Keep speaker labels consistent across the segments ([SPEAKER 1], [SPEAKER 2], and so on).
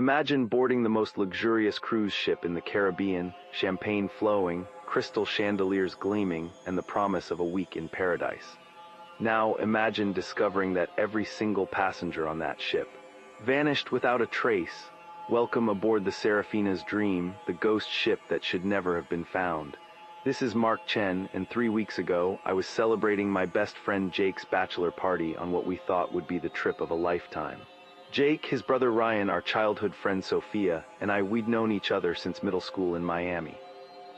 [SPEAKER 1] Imagine boarding the most luxurious cruise ship in the Caribbean, champagne flowing, crystal chandeliers gleaming, and the promise of a week in paradise. Now imagine discovering that every single passenger on that ship vanished without a trace. Welcome aboard the Seraphina's Dream, the ghost ship that should never have been found. This is Mark Chen, and 3 weeks ago, I was celebrating my best friend Jake's bachelor party on what we thought would be the trip of a lifetime. Jake, his brother Ryan, our childhood friend Sophia, and we'd known each other since middle school in Miami.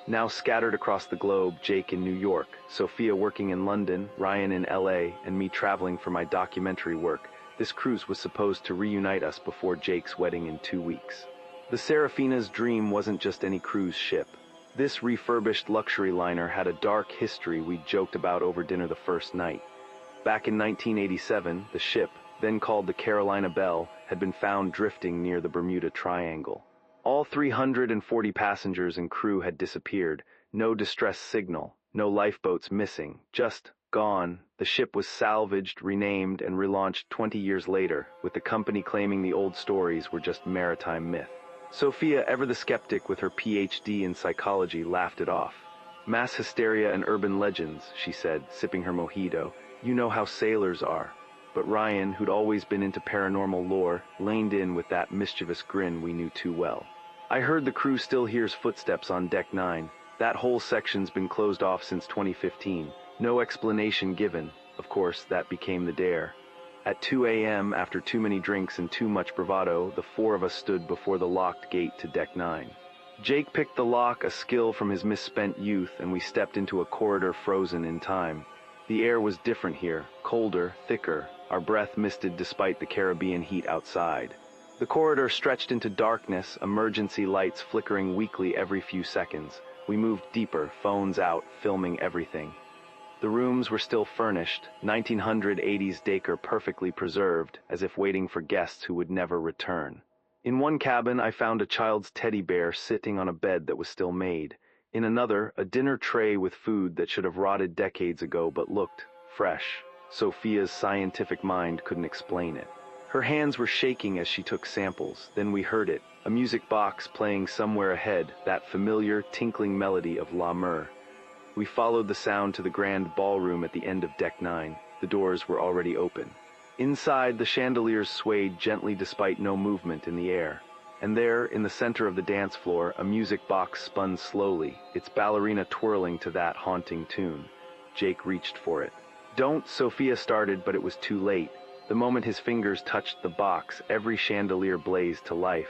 [SPEAKER 1] Now scattered across the globe, Jake in New York, Sophia working in London, Ryan in LA, and me traveling for my documentary work, this cruise was supposed to reunite us before Jake's wedding in 2 weeks. The Seraphina's Dream wasn't just any cruise ship. This refurbished luxury liner had a dark history we'd joked about over dinner the first night. Back in 1987, the ship, then called the Carolina Belle, had been found drifting near the Bermuda Triangle. All 340 passengers and crew had disappeared, no distress signal, no lifeboats missing, just gone. The ship was salvaged, renamed, and relaunched 20 years later, with the company claiming the old stories were just maritime myth. Sophia, ever the skeptic with her PhD in psychology, laughed it off. Mass hysteria and urban legends, she said, sipping her mojito. You know how sailors are. But Ryan, who'd always been into paranormal lore, leaned in with that mischievous grin we knew too well. I heard the crew still hears footsteps on Deck 9. That whole section's been closed off since 2015. No explanation given. Of course, that became the dare. At 2 a.m., after too many drinks and too much bravado, the four of us stood before the locked gate to Deck 9. Jake picked the lock, a skill from his misspent youth, and we stepped into a corridor frozen in time. The air was different here, colder, thicker, our breath misted despite the Caribbean heat outside. The corridor stretched into darkness, emergency lights flickering weakly every few seconds. We moved deeper, phones out, filming everything. The rooms were still furnished, 1980s decor perfectly preserved, as if waiting for guests who would never return. In one cabin, I found a child's teddy bear sitting on a bed that was still made. In another, a dinner tray with food that should have rotted decades ago but looked fresh. Sophia's scientific mind couldn't explain it. Her hands were shaking as she took samples. Then we heard it, a music box playing somewhere ahead, that familiar, tinkling melody of La Mer. We followed the sound to the grand ballroom at the end of Deck 9. The doors were already open. Inside, the chandeliers swayed gently despite no movement in the air. And there, in the center of the dance floor, a music box spun slowly, its ballerina twirling to that haunting tune. Jake reached for it. Don't, Sophia started, but it was too late. The moment his fingers touched the box, every chandelier blazed to life.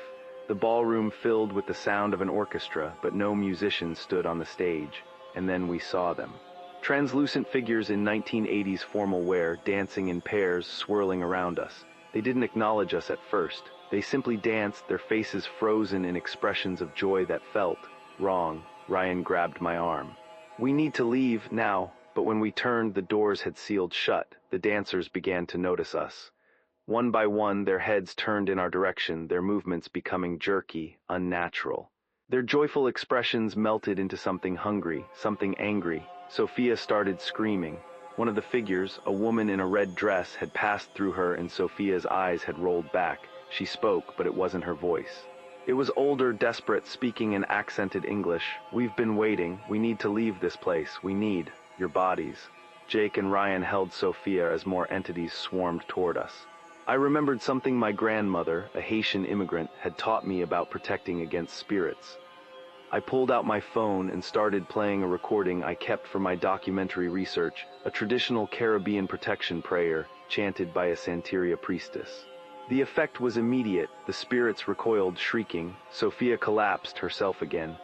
[SPEAKER 1] The ballroom filled with the sound of an orchestra, but no musicians stood on the stage. And then we saw them. Translucent figures in 1980s formal wear, dancing in pairs, swirling around us. They didn't acknowledge us at first. They simply danced, their faces frozen in expressions of joy that felt wrong. Ryan grabbed my arm. We need to leave now. But when we turned, the doors had sealed shut. The dancers began to notice us. One by one, their heads turned in our direction, their movements becoming jerky, unnatural. Their joyful expressions melted into something hungry, something angry. Sophia started screaming. One of the figures, a woman in a red dress, had passed through her and Sophia's eyes had rolled back. She spoke, but it wasn't her voice. It was older, desperate, speaking in accented English. We've been waiting. We need to leave this place. We need your bodies. Jake and Ryan held Sophia as more entities swarmed toward us. I remembered something my grandmother, a Haitian immigrant, had taught me about protecting against spirits. I pulled out my phone and started playing a recording I kept for my documentary research, a traditional Caribbean protection prayer chanted by a Santeria priestess. The effect was immediate. The spirits recoiled, shrieking. Sophia collapsed, herself again.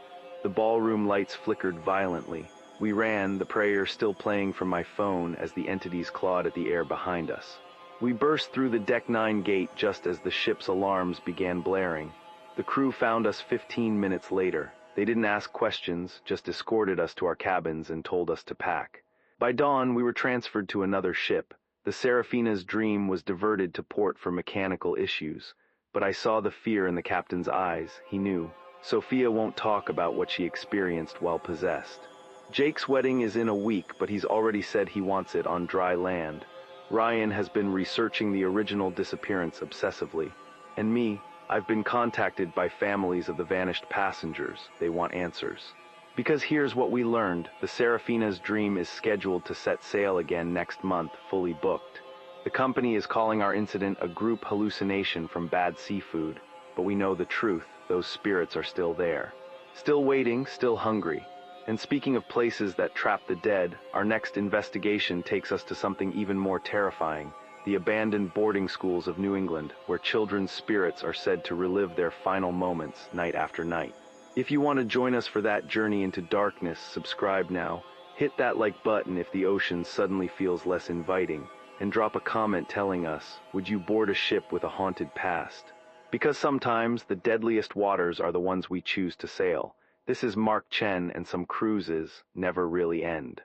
[SPEAKER 1] The ballroom lights flickered violently. We ran, the prayer still playing from my phone as the entities clawed at the air behind us. We burst through the Deck 9 gate just as the ship's alarms began blaring. The crew found us 15 minutes later. They didn't ask questions, just escorted us to our cabins and told us to pack. By dawn, we were transferred to another ship. The Seraphina's Dream was diverted to port for mechanical issues. But I saw the fear in the captain's eyes. He knew. Sophia won't talk about what she experienced while possessed. Jake's wedding is in a week, but he's already said he wants it on dry land. Ryan has been researching the original disappearance obsessively. And me, I've been contacted by families of the vanished passengers. They want answers. Because here's what we learned. The Seraphina's dream is scheduled to set sail again next month, fully booked. The company is calling our incident a group hallucination from bad seafood, but we know the truth. Those spirits are still there. Still waiting, still hungry. And speaking of places that trap the dead, our next investigation takes us to something even more terrifying. The abandoned boarding schools of New England, where children's spirits are said to relive their final moments night after night. If you want to join us for that journey into darkness, subscribe now. Hit that like button if the ocean suddenly feels less inviting, and drop a comment telling us, would you board a ship with a haunted past? Because sometimes the deadliest waters are the ones we choose to sail. This is Mark Chen, and some cruises never really end.